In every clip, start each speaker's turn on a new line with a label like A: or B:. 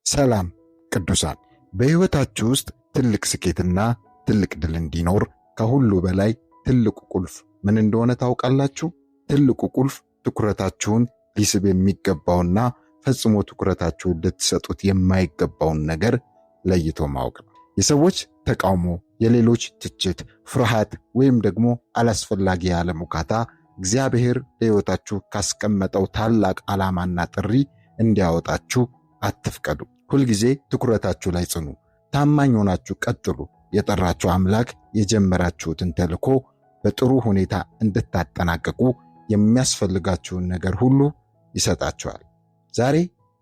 A: ሰላም ቅዱሳን፣ በሕይወታችሁ ውስጥ ትልቅ ስኬትና ትልቅ ድል እንዲኖር ከሁሉ በላይ ትልቁ ቁልፍ ምን እንደሆነ ታውቃላችሁ? ትልቁ ቁልፍ ትኩረታችሁን ሊስብ የሚገባውና ፈጽሞ ትኩረታችሁን ልትሰጡት የማይገባውን ነገር ለይቶ ማወቅ ነው። የሰዎች ተቃውሞ፣ የሌሎች ትችት፣ ፍርሃት ወይም ደግሞ አላስፈላጊ ያለሙካታ እግዚአብሔር ለሕይወታችሁ ካስቀመጠው ታላቅ ዓላማና ጥሪ እንዲያወጣችሁ አትፍቀዱ። ሁልጊዜ ትኩረታችሁ ላይ ጽኑ። ታማኝ ሆናችሁ ቀጥሉ። የጠራችሁ አምላክ የጀመራችሁትን ተልእኮ በጥሩ ሁኔታ እንድታጠናቀቁ የሚያስፈልጋችሁን ነገር ሁሉ ይሰጣችኋል። ዛሬ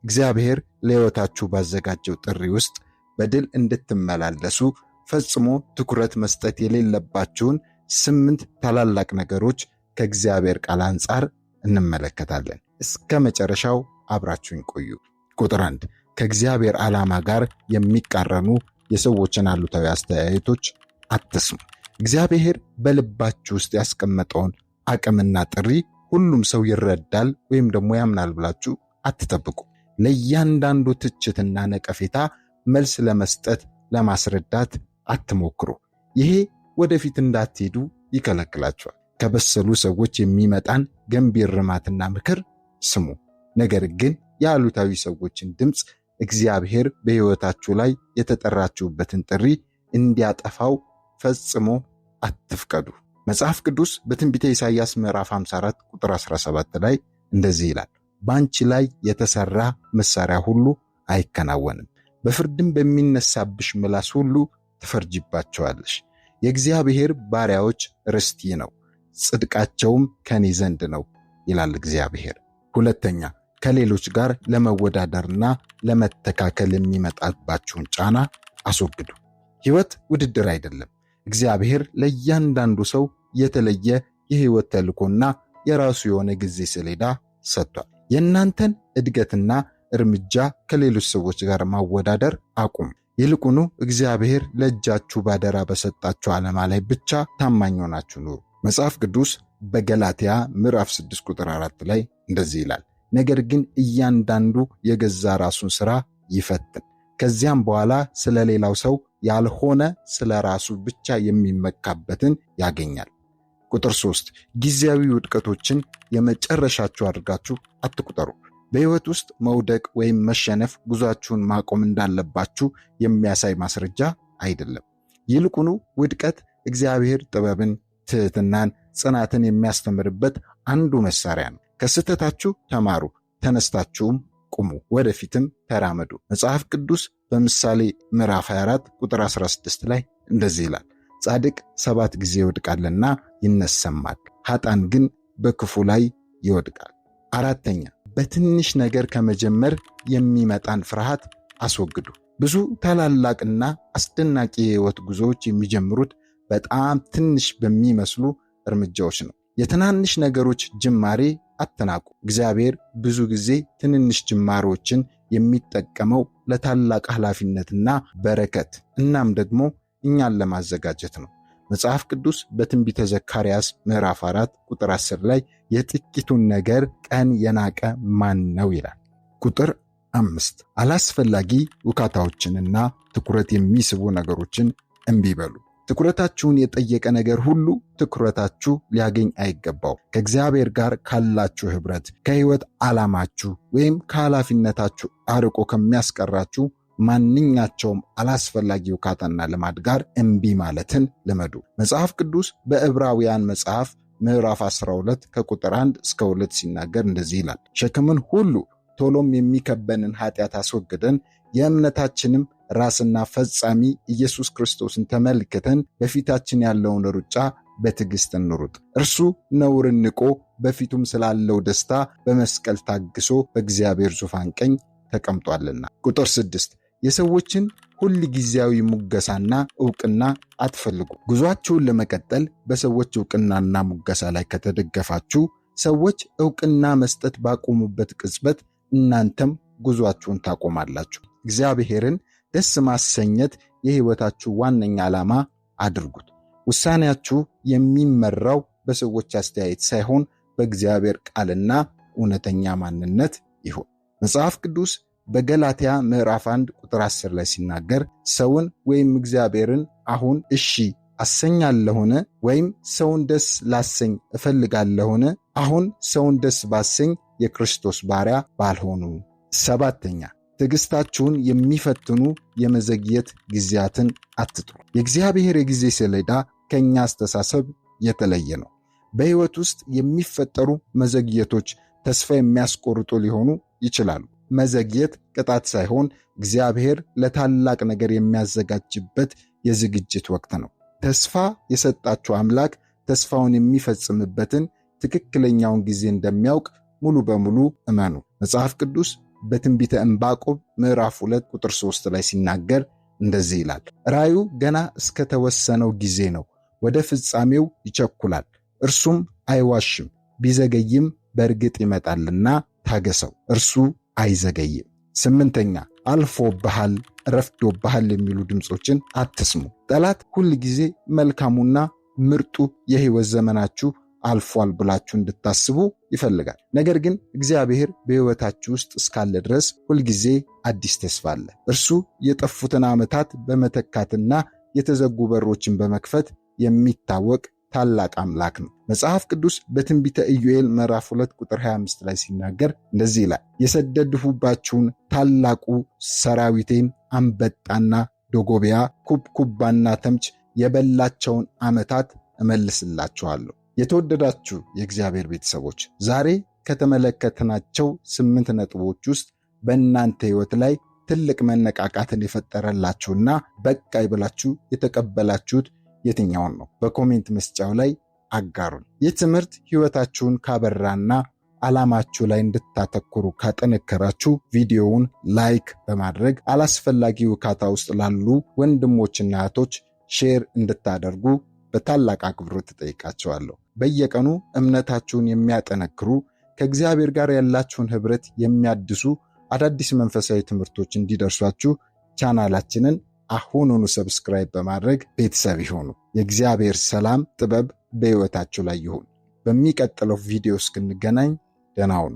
A: እግዚአብሔር ለሕይወታችሁ ባዘጋጀው ጥሪ ውስጥ በድል እንድትመላለሱ ፈጽሞ ትኩረት መስጠት የሌለባችሁን 8 ታላላቅ ነገሮች ከእግዚአብሔር ቃል አንጻር እንመለከታለን። እስከ መጨረሻው አብራችሁን ቆዩ። ቁጥር 1፣ ከእግዚአብሔር ዓላማ ጋር የሚቃረኑ የሰዎችን አሉታዊ አስተያየቶች አትስሙ። እግዚአብሔር በልባችሁ ውስጥ ያስቀመጠውን አቅምና ጥሪ ሁሉም ሰው ይረዳል ወይም ደግሞ ያምናል ብላችሁ አትጠብቁ። ለእያንዳንዱ ትችትና ነቀፌታ መልስ ለመስጠት ለማስረዳት አትሞክሩ። ይሄ ወደፊት እንዳትሄዱ ይከለክላችኋል። ከበሰሉ ሰዎች የሚመጣን ገንቢ እርማትና ምክር ስሙ። ነገር ግን የአሉታዊ ሰዎችን ድምፅ እግዚአብሔር በሕይወታችሁ ላይ የተጠራችሁበትን ጥሪ እንዲያጠፋው ፈጽሞ አትፍቀዱ። መጽሐፍ ቅዱስ በትንቢተ ኢሳይያስ ምዕራፍ 54 ቁጥር 17 ላይ እንደዚህ ይላል፣ በአንቺ ላይ የተሰራ መሳሪያ ሁሉ አይከናወንም፣ በፍርድም በሚነሳብሽ ምላስ ሁሉ ትፈርጂባቸዋለሽ። የእግዚአብሔር ባሪያዎች ርስት ነው፣ ጽድቃቸውም ከኔ ዘንድ ነው ይላል እግዚአብሔር። ሁለተኛ፣ ከሌሎች ጋር ለመወዳደርና ለመተካከል የሚመጣባችሁን ጫና አስወግዱ። ሕይወት ውድድር አይደለም። እግዚአብሔር ለእያንዳንዱ ሰው የተለየ የሕይወት ተልእኮና የራሱ የሆነ ጊዜ ሰሌዳ ሰጥቷል። የእናንተን እድገትና እርምጃ ከሌሎች ሰዎች ጋር ማወዳደር አቁም። ይልቁኑ እግዚአብሔር ለእጃችሁ ባደራ በሰጣችሁ ዓላማ ላይ ብቻ ታማኝ ሆናችሁ ኑሩ። መጽሐፍ ቅዱስ በገላትያ ምዕራፍ 6 ቁጥር 4 ላይ እንደዚህ ይላል፣ ነገር ግን እያንዳንዱ የገዛ ራሱን ሥራ ይፈትን፣ ከዚያም በኋላ ስለ ሌላው ሰው ያልሆነ ስለ ራሱ ብቻ የሚመካበትን ያገኛል። ቁጥር 3፣ ጊዜያዊ ውድቀቶችን የመጨረሻችሁ አድርጋችሁ አትቁጠሩ። በሕይወት ውስጥ መውደቅ ወይም መሸነፍ ጉዟችሁን ማቆም እንዳለባችሁ የሚያሳይ ማስረጃ አይደለም። ይልቁኑ ውድቀት እግዚአብሔር ጥበብን፣ ትሕትናን፣ ጽናትን የሚያስተምርበት አንዱ መሳሪያ ነው። ከስህተታችሁ ተማሩ፣ ተነስታችሁም ቁሙ፣ ወደፊትም ተራመዱ። መጽሐፍ ቅዱስ በምሳሌ ምዕራፍ 24 ቁጥር 16 ላይ እንደዚህ ይላል፣ ጻድቅ 7 ጊዜ ይወድቃልና ይነሰማል፣ ኃጥአን ግን በክፉ ላይ ይወድቃል። አራተኛ፣ በትንሽ ነገር ከመጀመር የሚመጣን ፍርሃት አስወግዱ። ብዙ ታላላቅና አስደናቂ የሕይወት ጉዞዎች የሚጀምሩት በጣም ትንሽ በሚመስሉ እርምጃዎች ነው። የትናንሽ ነገሮች ጅማሬ አትናቁ። እግዚአብሔር ብዙ ጊዜ ትንንሽ ጅማሬዎችን የሚጠቀመው ለታላቅ ኃላፊነትና በረከት እናም ደግሞ እኛን ለማዘጋጀት ነው። መጽሐፍ ቅዱስ በትንቢተ ዘካርያስ ምዕራፍ 4 ቁጥር 10 ላይ የጥቂቱን ነገር ቀን የናቀ ማን ነው ይላል። ቁጥር 5፣ አላስፈላጊ ውካታዎችንና ትኩረት የሚስቡ ነገሮችን እምቢ በሉ። ትኩረታችሁን የጠየቀ ነገር ሁሉ ትኩረታችሁ ሊያገኝ አይገባው። ከእግዚአብሔር ጋር ካላችሁ ኅብረት፣ ከሕይወት ዓላማችሁ ወይም ከኃላፊነታችሁ አርቆ ከሚያስቀራችሁ ማንኛቸውም አላስፈላጊ ውካታና ልማድ ጋር እምቢ ማለትን ልመዱ። መጽሐፍ ቅዱስ በዕብራውያን መጽሐፍ ምዕራፍ 12 ከቁጥር 1 እስከ 2 ሲናገር እንደዚህ ይላል፣ ሸክምን ሁሉ ቶሎም የሚከበንን ኃጢአት አስወግደን የእምነታችንም ራስና ፈጻሚ ኢየሱስ ክርስቶስን ተመልክተን በፊታችን ያለውን ሩጫ በትዕግሥት እንሩጥ። እርሱ ነውርን ንቆ በፊቱም ስላለው ደስታ በመስቀል ታግሶ በእግዚአብሔር ዙፋን ቀኝ ተቀምጧልና። ቁጥር 6፣ የሰዎችን ሁል ጊዜያዊ ሙገሳና ዕውቅና አትፈልጉ። ጉዟችሁን ለመቀጠል በሰዎች ዕውቅናና ሙገሳ ላይ ከተደገፋችሁ ሰዎች ዕውቅና መስጠት ባቆሙበት ቅጽበት እናንተም ጉዟችሁን ታቆማላችሁ። እግዚአብሔርን ደስ ማሰኘት የሕይወታችሁ ዋነኛ ዓላማ አድርጉት። ውሳኔያችሁ የሚመራው በሰዎች አስተያየት ሳይሆን በእግዚአብሔር ቃልና እውነተኛ ማንነት ይሁን። መጽሐፍ ቅዱስ በገላትያ ምዕራፍ 1 ቁጥር 10 ላይ ሲናገር ሰውን ወይም እግዚአብሔርን አሁን እሺ አሰኛለሁን? ወይም ሰውን ደስ ላሰኝ እፈልጋለሁን? አሁን ሰውን ደስ ባሰኝ የክርስቶስ ባሪያ ባልሆኑ። 7ኛ ትዕግሥታችሁን የሚፈትኑ የመዘግየት ጊዜያትን አትጥሩ። የእግዚአብሔር የጊዜ ሰሌዳ ከእኛ አስተሳሰብ የተለየ ነው። በሕይወት ውስጥ የሚፈጠሩ መዘግየቶች ተስፋ የሚያስቆርጡ ሊሆኑ ይችላሉ። መዘግየት ቅጣት ሳይሆን እግዚአብሔር ለታላቅ ነገር የሚያዘጋጅበት የዝግጅት ወቅት ነው። ተስፋ የሰጣችሁ አምላክ ተስፋውን የሚፈጽምበትን ትክክለኛውን ጊዜ እንደሚያውቅ ሙሉ በሙሉ እመኑ። መጽሐፍ ቅዱስ በትንቢተ ዕንባቆም ምዕራፍ 2 ቁጥር 3 ላይ ሲናገር እንደዚህ ይላል፣ ራእዩ ገና እስከተወሰነው ጊዜ ነው፣ ወደ ፍጻሜው ይቸኩላል፣ እርሱም አይዋሽም፣ ቢዘገይም በእርግጥ ይመጣልና ታገሰው፣ እርሱ አይዘገይም። 8ኛ አልፎብሃል፣ ረፍዶብሃል የሚሉ ድምፆችን አትስሙ። ጠላት ሁል ጊዜ መልካሙና ምርጡ የሕይወት ዘመናችሁ አልፏል ብላችሁ እንድታስቡ ይፈልጋል። ነገር ግን እግዚአብሔር በሕይወታችሁ ውስጥ እስካለ ድረስ ሁልጊዜ አዲስ ተስፋ አለ። እርሱ የጠፉትን ዓመታት በመተካትና የተዘጉ በሮችን በመክፈት የሚታወቅ ታላቅ አምላክ ነው። መጽሐፍ ቅዱስ በትንቢተ ኢዩኤል ምዕራፍ 2 ቁጥር 25 ላይ ሲናገር እንደዚህ ይላል፣ የሰደድሁባችሁን ታላቁ ሰራዊቴን አንበጣና ዶጎቢያ ኩብኩባና ተምች የበላቸውን ዓመታት እመልስላችኋለሁ። የተወደዳችሁ የእግዚአብሔር ቤተሰቦች ዛሬ ከተመለከትናቸው 8 ነጥቦች ውስጥ በእናንተ ሕይወት ላይ ትልቅ መነቃቃትን የፈጠረላችሁና በቃ ይብላችሁ የተቀበላችሁት የትኛውን ነው? በኮሜንት መስጫው ላይ አጋሩን። ይህ ትምህርት ሕይወታችሁን ካበራና ዓላማችሁ ላይ እንድታተኩሩ ካጠነከራችሁ ቪዲዮውን ላይክ በማድረግ አላስፈላጊ ውካታ ውስጥ ላሉ ወንድሞችና እህቶች ሼር እንድታደርጉ በታላቅ አክብሮት ተጠይቃቸዋለሁ። በየቀኑ እምነታችሁን የሚያጠነክሩ ከእግዚአብሔር ጋር ያላችሁን ኅብረት የሚያድሱ አዳዲስ መንፈሳዊ ትምህርቶች እንዲደርሷችሁ ቻናላችንን አሁኑኑ ሰብስክራይብ በማድረግ ቤተሰብ ይሁኑ። የእግዚአብሔር ሰላም፣ ጥበብ በሕይወታችሁ ላይ ይሁን። በሚቀጥለው ቪዲዮ እስክንገናኝ ደህና ሁኑ።